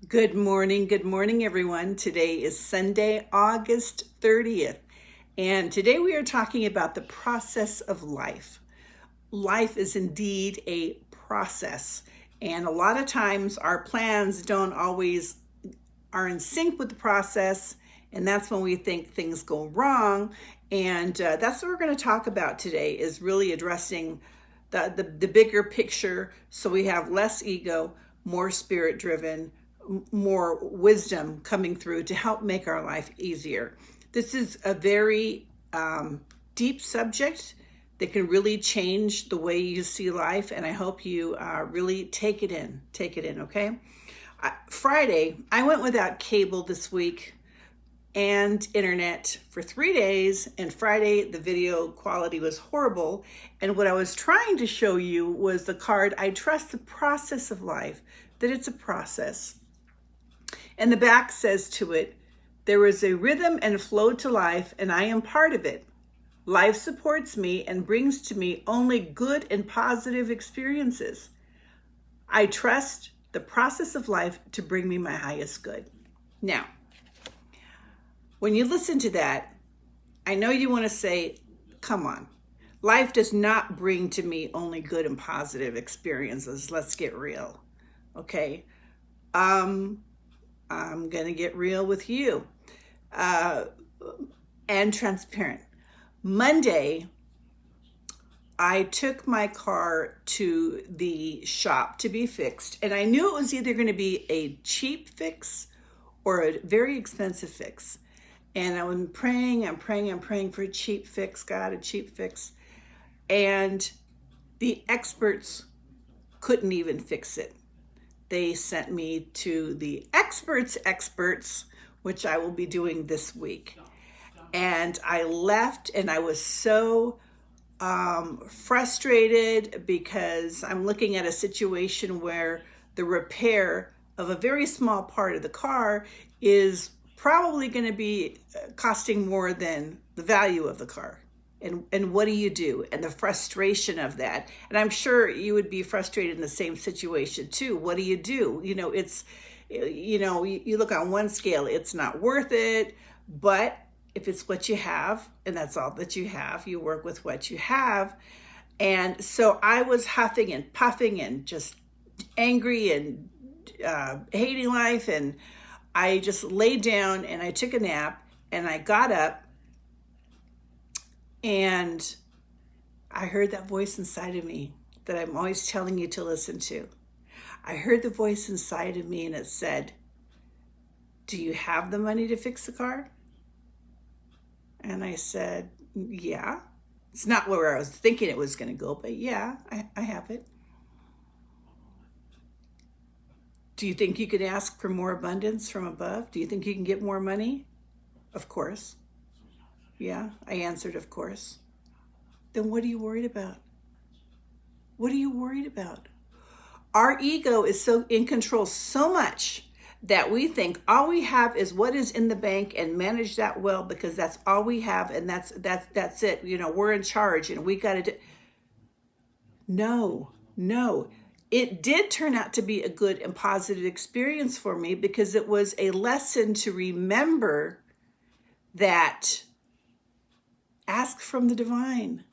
Good morning, everyone. Today is Sunday, August 30th, and today we are talking about the process of life. Life is indeed a process, and a lot of times our plans don't always are in sync with the process, and that's when we think things go wrong. And that's what we're going to talk about today, is really addressing the bigger picture, so we have less ego, more spirit-driven, more wisdom coming through to help make our life easier. This is a very deep subject that can really change the way you see life, and I hope you really take it in, okay? Friday, I went without cable this week and internet for 3 days, and Friday the video quality was horrible, and what I was trying to show you was the card, I trust the process of life, that it's a process. And the back says to it, there is a rhythm and flow to life, and I am part of it. Life supports me and brings to me only good and positive experiences. I trust the process of life to bring me my highest good. Now, when you listen to that, I know you want to say, come on. Life does not bring to me only good and positive experiences. Let's get real, okay? I'm going to get real with you and transparent. Monday, I took my car to the shop to be fixed, and I knew it was either going to be a cheap fix or a very expensive fix. And I'm praying for a cheap fix, God, a cheap fix. And the experts couldn't even fix it. They sent me to the experts, which I will be doing this week. And I left, and I was so frustrated because I'm looking at a situation where the repair of a very small part of the car is probably going to be costing more than the value of the car. And what do you do? And the frustration of that. And I'm sure you would be frustrated in the same situation too. What do? You know, it's, you look on one scale, it's not worth it. But if it's what you have, and that's all that you have, you work with what you have. And so I was huffing and puffing and just angry and hating life. And I just laid down and I took a nap, and I got up. And I heard that voice inside of me that I'm always telling you to listen to. I heard the voice inside of me, and it said, do you have the money to fix the car? And I said, yeah. It's not where I was thinking it was going to go, but yeah, I have it. Do you think you could ask for more abundance from above? Do you think you can get more money? Of course. Yeah, I answered, of course. Then what are you worried about? What are you worried about? Our ego is so in control so much that we think all we have is what is in the bank, and manage that well because that's all we have, and that's it. You know, we're in charge and we got to do. No. It did turn out to be a good and positive experience for me because it was a lesson to remember that ask from the divine.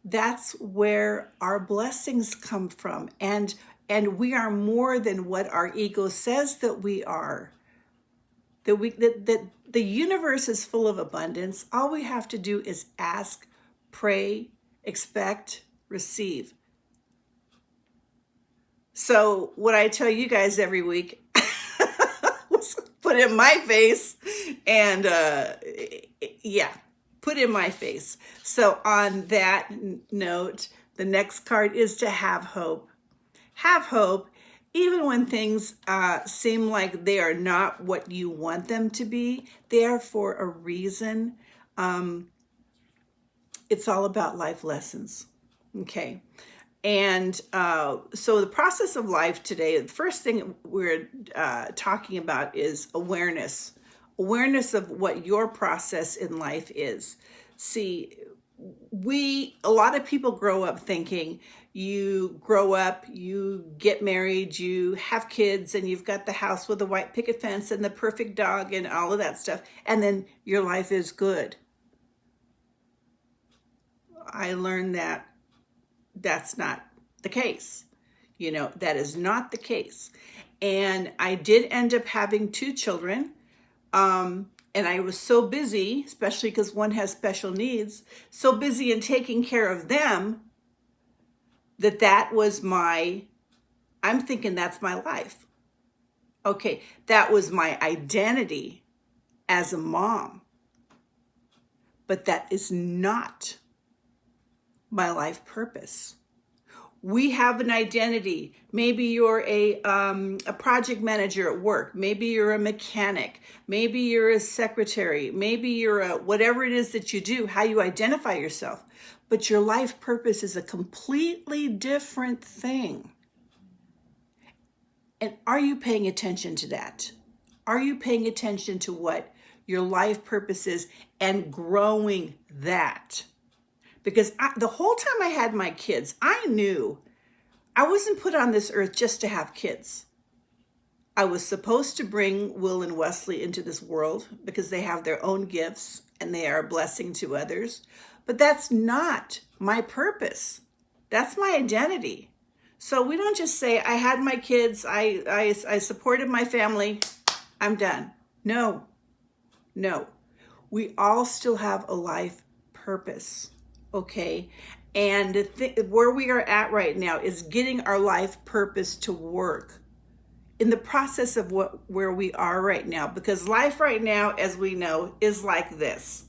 That's where our blessings come from. And we are more than what our ego says that we are. That the universe is full of abundance. All we have to do is ask, pray, expect, receive. So what I tell you guys every week was put in my face, and put in my face. So on that note, the next card is to have hope. Have hope, even when things seem like they are not what you want them to be. They are for a reason. It's all about life lessons. Okay. And so the process of life today, the first thing we're talking about is awareness. Awareness of what your process in life is. See, a lot of people grow up thinking you grow up, you get married, you have kids, and you've got the house with the white picket fence and the perfect dog and all of that stuff, and then your life is good. I learned that that's not the case. That is not the case. And I did end up having 2 children. And I was so busy, especially because one has special needs, so busy in taking care of them that was I'm thinking that's my life. Okay, that was my identity as a mom. But that is not my life purpose. We have an identity. Maybe you're a project manager at work. Maybe you're a mechanic. Maybe you're a secretary. Maybe you're whatever it is that you do, how you identify yourself. But your life purpose is a completely different thing. And are you paying attention to that? Are you paying attention to what your life purpose is and growing that? Because the whole time I had my kids, I knew I wasn't put on this earth just to have kids. I was supposed to bring Will and Wesley into this world because they have their own gifts and they are a blessing to others. But that's not my purpose. That's my identity. So we don't just say, I had my kids, I supported my family, I'm done. No. We all still have a life purpose. Okay, and where we are at right now is getting our life purpose to work in the process of where we are right now, because life right now, as we know, is like this.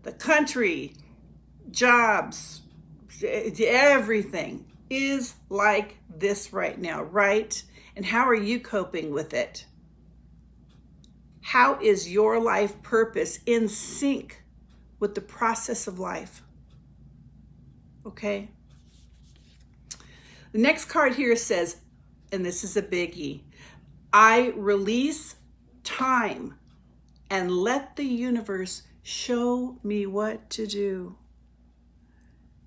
The country, jobs, everything is like this right now, right? And how are you coping with it? How is your life purpose in sync with the process of life? Okay. The next card here says, and this is a biggie, I release time and let the universe show me what to do.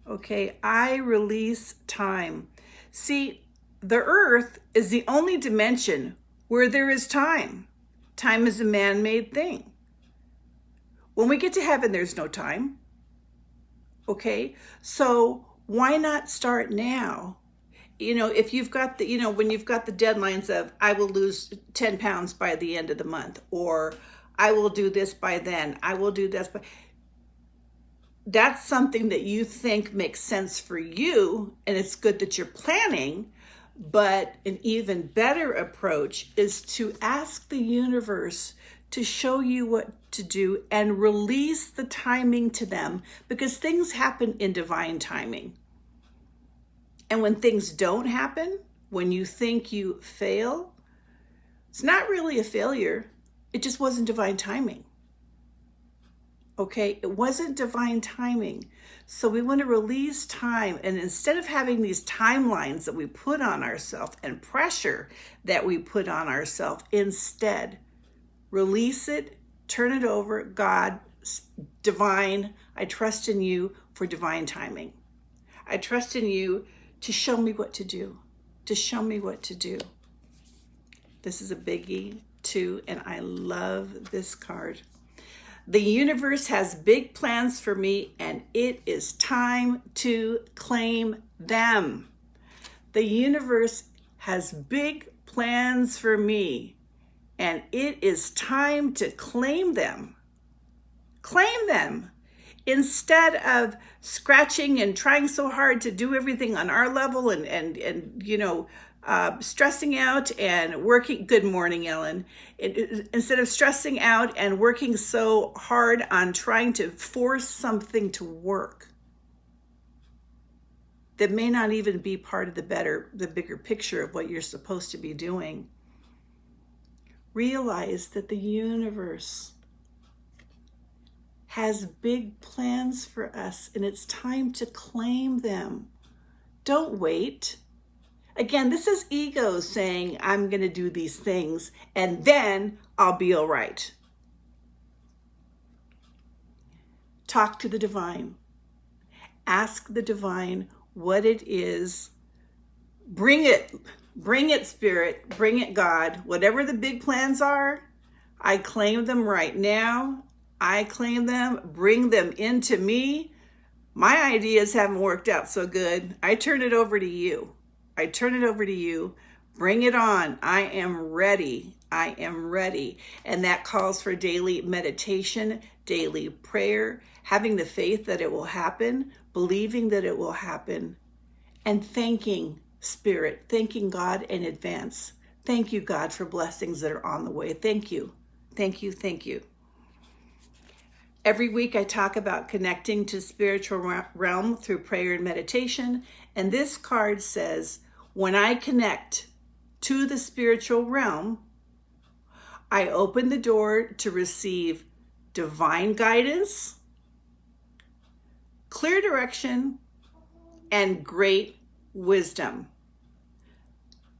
Okay, I release time. See, the earth is the only dimension where there is time. Time is a man-made thing. When we get to heaven, there's no time. Okay, so why not start now? If you've got when you've got the deadlines of, I will lose 10 pounds by the end of the month, or I will do this by then, I will do this by, that's something that you think makes sense for you, and it's good that you're planning. But an even better approach is to ask the universe to show you what to do and release the timing to them, because things happen in divine timing. And when things don't happen, when you think you fail, it's not really a failure. It just wasn't divine timing. Okay, it wasn't divine timing. So we want to release time. And instead of having these timelines that we put on ourselves and pressure that we put on ourselves, instead, release it, turn it over. God, divine, I trust in you for divine timing. I trust in you to show me what to do, to show me what to do. This is a biggie too, and I love this card. The universe has big plans for me, and it is time to claim them. The universe has big plans for me, and it is time to claim them. Claim them. Instead of scratching and trying so hard to do everything on our level and stressing out and working. Good morning, Ellen. Instead of stressing out and working so hard on trying to force something to work that may not even be part of the bigger picture of what you're supposed to be doing, realize that the universe has big plans for us, and it's time to claim them. Don't wait. Again, this is ego saying, I'm going to do these things and then I'll be all right. Talk to the divine. Ask the divine what it is Bring it, Spirit, bring it, God. Whatever the big plans are, I claim them right now. I claim them, bring them into me. My ideas haven't worked out so good. I turn it over to you. I turn it over to you. Bring it on. I am ready. I am ready. And that calls for daily meditation, daily prayer, having the faith that it will happen, believing that it will happen, and thanking Spirit, thanking God in advance. Thank you, God, for blessings that are on the way. Thank you. Thank you. Thank you. Every week I talk about connecting to spiritual realm through prayer and meditation. And this card says, when I connect to the spiritual realm, I open the door to receive divine guidance, clear direction, and great wisdom.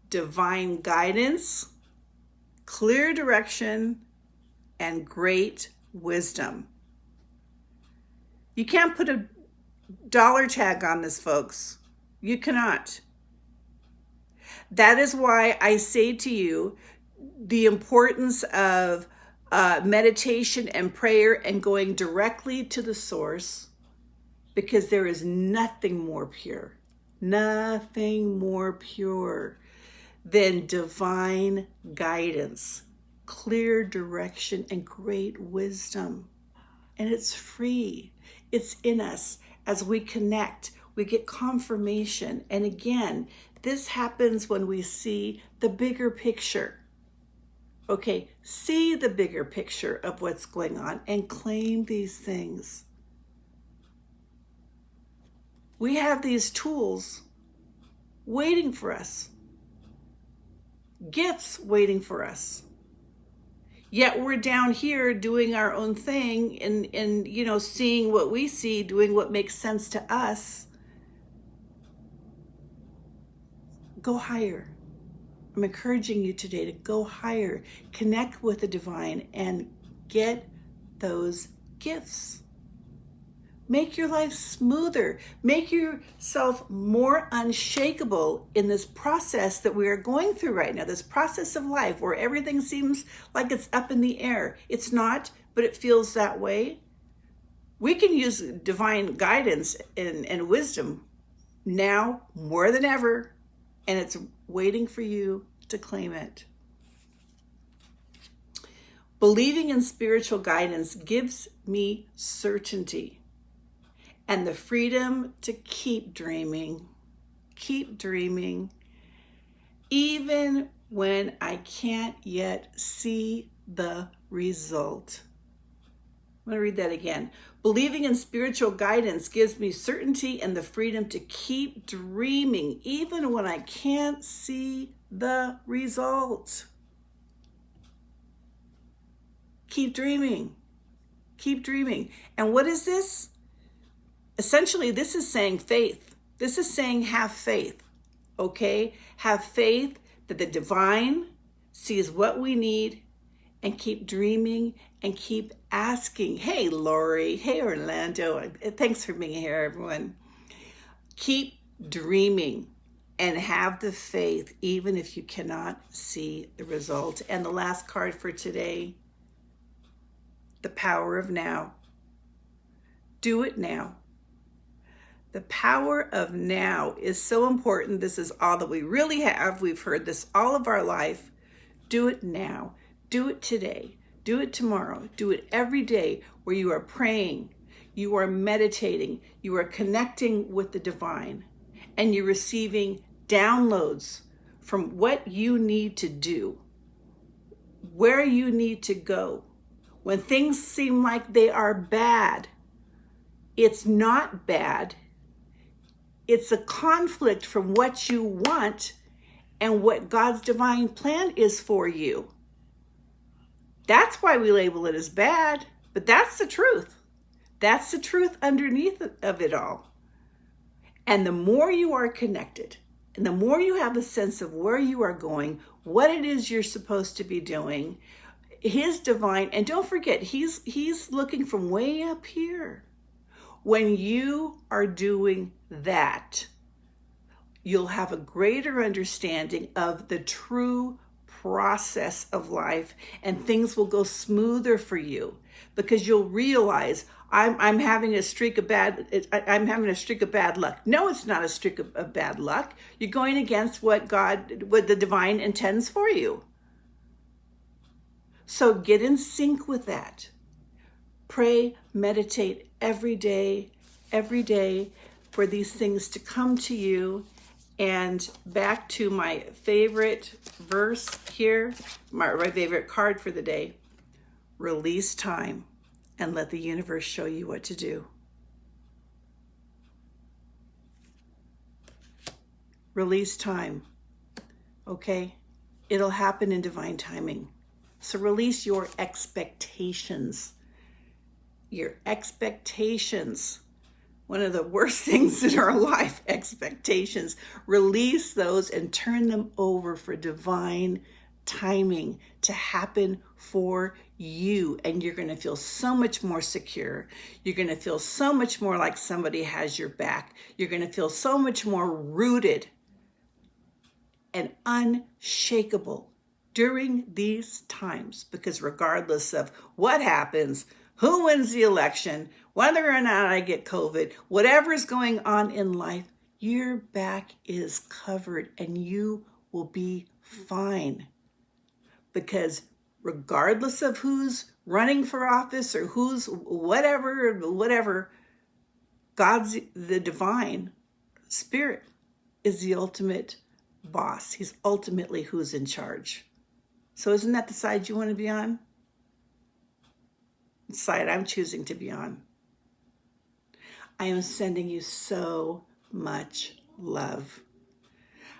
Divine guidance, clear direction, and great wisdom. You can't put a dollar tag on this, folks. You cannot. That is why I say to you the importance of meditation and prayer and going directly to the source, because there is nothing more pure than divine guidance, clear direction, and great wisdom. And it's free. It's in us. As we connect, we get confirmation. And again, this happens when we see the bigger picture. Okay, see the bigger picture of what's going on and claim these things. We have these tools waiting for us, gifts waiting for us. Yet we're down here doing our own thing and seeing what we see, doing what makes sense to us. Go higher. I'm encouraging you today to go higher, connect with the divine, and get those gifts. Make your life smoother. Make yourself more unshakable in this process that we are going through right now, this process of life where everything seems like it's up in the air. It's not, but it feels that way. We can use divine guidance and wisdom now more than ever, and it's waiting for you to claim it. Believing in spiritual guidance gives me certainty and the freedom to keep dreaming, even when I can't yet see the result. I'm going to read that again. Believing in spiritual guidance gives me certainty and the freedom to keep dreaming, even when I can't see the result. Keep dreaming. Keep dreaming. And what is this? Essentially, this is saying faith. This is saying have faith, okay? Have faith that the divine sees what we need, and keep dreaming and keep asking. Hey, Lori. Hey, Orlando. Thanks for being here, everyone. Keep dreaming and have the faith, even if you cannot see the result. And the last card for today, the power of now. Do it now. The power of now is so important. This is all that we really have. We've heard this all of our life. Do it now. Do it today. Do it tomorrow. Do it every day where you are praying, you are meditating, you are connecting with the divine, and you're receiving downloads from what you need to do, where you need to go. When things seem like they are bad, it's not bad. It's a conflict from what you want and what God's divine plan is for you. That's why we label it as bad, but that's the truth. That's the truth underneath of it all. And the more you are connected, and the more you have a sense of where you are going, what it is you're supposed to be doing, his divine, and don't forget, he's looking from way up here. When you are doing that, you'll have a greater understanding of the true process of life, and things will go smoother for you because you'll realize I'm having a streak of bad luck. No, it's not a streak of bad luck. You're going against what the divine intends for you. So get in sync with that. Pray, meditate every day for these things to come to you. And back to my favorite verse here, my favorite card for the day: release time and let the universe show you what to do. Release time, okay? It'll happen in divine timing. So release your expectations. Your expectations. One of the worst things in our life, expectations. Release those and turn them over for divine timing to happen for you. And you're going to feel so much more secure. You're going to feel so much more like somebody has your back. You're going to feel so much more rooted and unshakable during these times, because regardless of what happens, who wins the election, whether or not I get COVID, whatever is going on in life, your back is covered and you will be fine. Because regardless of who's running for office or who's whatever, the divine spirit is the ultimate boss. He's ultimately who's in charge. So isn't that the side you want to be on? The side I'm choosing to be on. I am sending you so much love.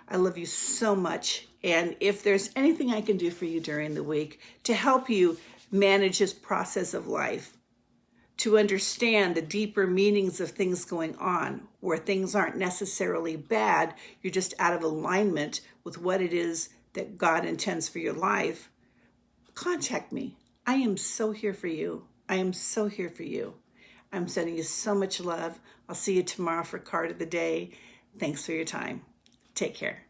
I love you so much. And if there's anything I can do for you during the week to help you manage this process of life, to understand the deeper meanings of things going on, where things aren't necessarily bad, you're just out of alignment with what it is that God intends for your life, contact me. I am so here for you. I am so here for you. I'm sending you so much love. I'll see you tomorrow for Card of the Day. Thanks for your time. Take care.